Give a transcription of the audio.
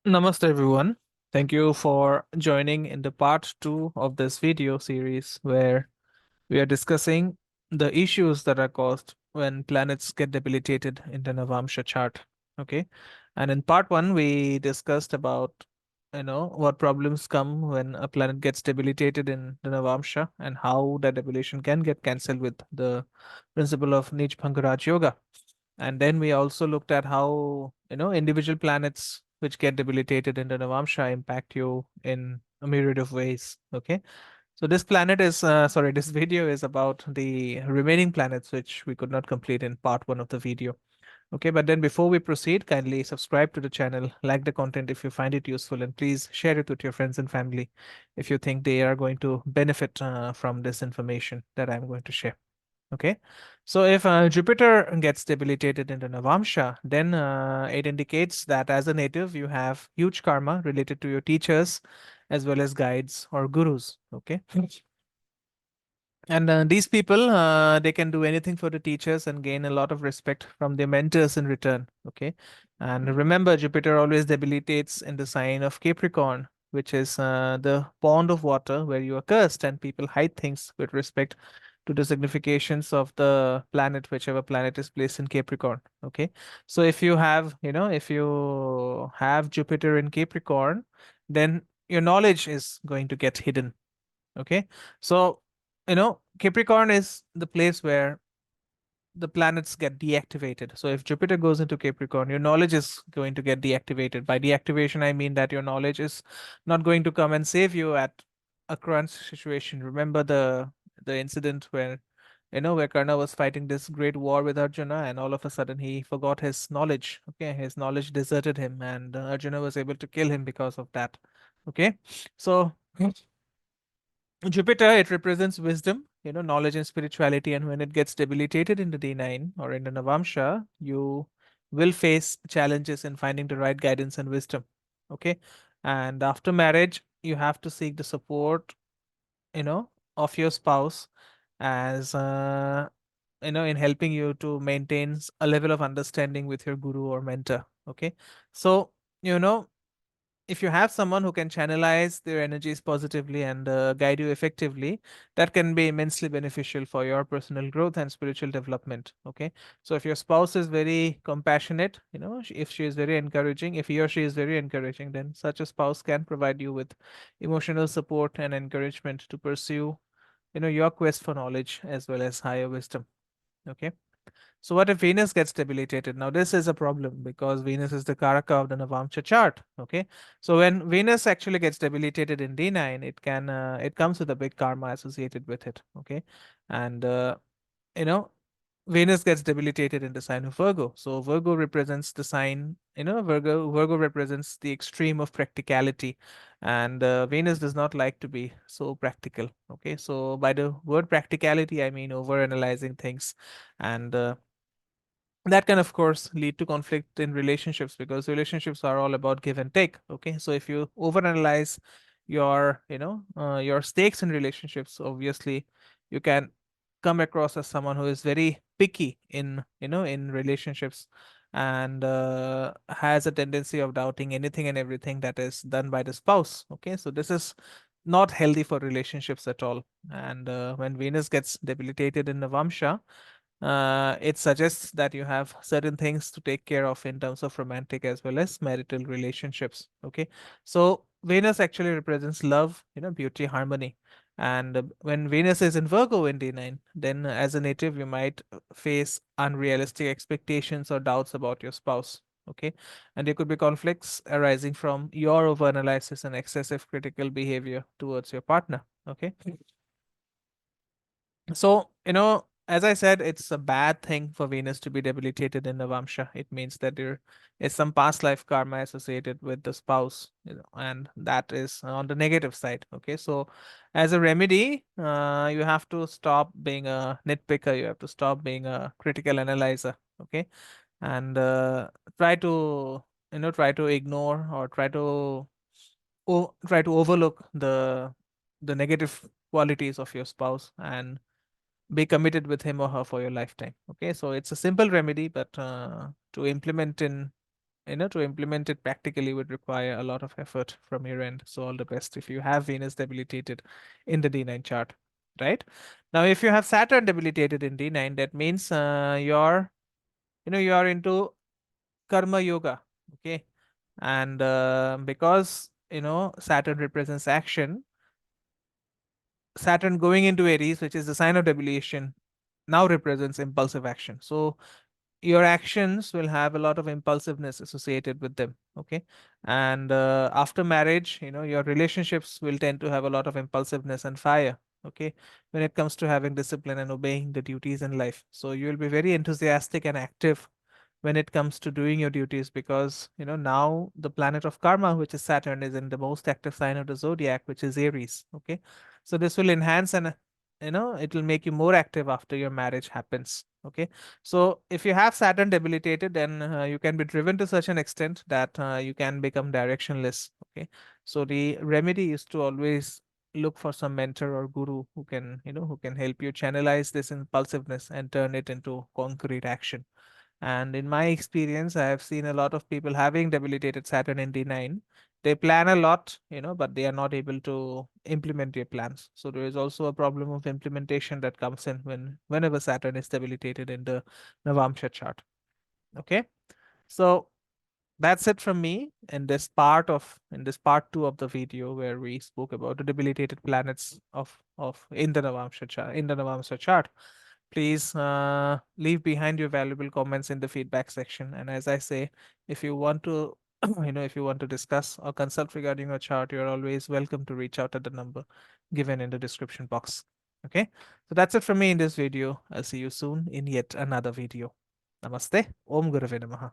Namaste everyone. Thank you for joining in the part 2 of this video series where we are discussing the issues that are caused when planets get debilitated in the Navamsha chart. Okay. And in part 1 we discussed about what problems come when a planet gets debilitated in the Navamsha and how that debilitation can get cancelled with the principle of Nij Bhanga Raj Yoga. And then we also looked at how, individual planets which get debilitated in the Navamsha impact you in a myriad of ways. Okay. So this video is about the remaining planets which we could not complete in part one of the video. Okay, but then before we proceed, kindly subscribe to the channel, like the content if you find it useful, and please share it with your friends and family if you think they are going to benefit from this information that I'm going to share. Okay, so if Jupiter gets debilitated in the Navamsha, then it indicates that as a native, you have huge karma related to your teachers as well as guides or gurus. Okay, and these people, they can do anything for the teachers and gain a lot of respect from their mentors in return. Okay, and remember, Jupiter always debilitates in the sign of Capricorn, which is the pond of water where you are cursed and people hide things with respect to the significations of the planet, whichever planet is placed in Capricorn. Okay, so if you have Jupiter in Capricorn, then your knowledge is going to get hidden. Okay, so Capricorn is the place where the planets get deactivated. So if Jupiter goes into Capricorn, your knowledge is going to get deactivated. By deactivation, I mean that your knowledge is not going to come and save you at a crunch situation. Remember the incident where Karna was fighting this great war with Arjuna, and all of a sudden he forgot his knowledge. Okay, his knowledge deserted him, and Arjuna was able to kill him because of that. Okay, so Jupiter, it represents wisdom, knowledge and spirituality. And when it gets debilitated in the D9 or in the Navamsha, you will face challenges in finding the right guidance and wisdom. Okay. And after marriage, you have to seek the support, of your spouse as, in helping you to maintain a level of understanding with your guru or mentor. Okay. So, you know, if you have someone who can channelize their energies positively and guide you effectively, that can be immensely beneficial for your personal growth and spiritual development. Okay, so if your spouse is very compassionate, if she is very encouraging, if he or she is very encouraging, then such a spouse can provide you with emotional support and encouragement to pursue your quest for knowledge as well as higher wisdom. Okay, so what if Venus gets debilitated? Now this is a problem because Venus is the Karaka of the Navamsha chart. Okay, so when Venus actually gets debilitated in D9, it comes with a big karma associated with it. Okay, and you know Venus gets debilitated in the sign of Virgo. So Virgo represents the sign, Virgo represents the extreme of practicality, and Venus does not like to be so practical. Okay, so by the word practicality, I mean over analyzing things, and that can of course lead to conflict in relationships because relationships are all about give and take. Okay, so if you overanalyze your stakes in relationships, obviously you can come across as someone who is very picky in relationships and has a tendency of doubting anything and everything that is done by the spouse. Okay, so this is not healthy for relationships at all. And when Venus gets debilitated in Navamsha, it suggests that you have certain things to take care of in terms of romantic as well as marital relationships. Okay, so Venus actually represents love, beauty, harmony. And when Venus is in Virgo in D9, then as a native, you might face unrealistic expectations or doubts about your spouse. Okay, and there could be conflicts arising from your overanalysis and excessive critical behavior towards your partner. Okay, so, as I said, it's a bad thing for Venus to be debilitated in Navamsha. It means that there is some past life karma associated with the spouse, and that is on the negative side. Okay, so as a remedy, you have to stop being a nitpicker. You have to stop being a critical analyzer. Okay, and try to ignore or try to overlook the negative qualities of your spouse and be committed with him or her for your lifetime. Okay, so it's a simple remedy, but to implement to implement it practically would require a lot of effort from your end. So all the best if you have Venus debilitated in the D9 chart, right? Now, if you have Saturn debilitated in D9, that means you're into karma yoga, okay? And because Saturn represents action, Saturn going into Aries, which is the sign of debilation, now represents impulsive action. So your actions will have a lot of impulsiveness associated with them, okay? And after marriage, your relationships will tend to have a lot of impulsiveness and fire, okay, when it comes to having discipline and obeying the duties in life. So you will be very enthusiastic and active when it comes to doing your duties, because now the planet of karma, which is Saturn, is in the most active sign of the zodiac, which is Aries, okay? So this will enhance, and it will make you more active after your marriage happens, okay? So if you have Saturn debilitated, then you can be driven to such an extent that you can become directionless, okay? So the remedy is to always look for some mentor or guru who can help you channelize this impulsiveness and turn it into concrete action. And in my experience, I have seen a lot of people having debilitated Saturn in D9. They plan a lot, but they are not able to implement their plans. So there is also a problem of implementation that comes in whenever Saturn is debilitated in the Navamsha chart. Okay. So that's it from me in this part two of the video, where we spoke about the debilitated planets of in the Navamsha chart. Please leave behind your valuable comments in the feedback section. And as I say, if you want to if you want to discuss or consult regarding your chart, you're always welcome to reach out at the number given in the description box. Okay, so that's it from me in this video. I'll see you soon in yet another video. Namaste. Om Gurave Namaha.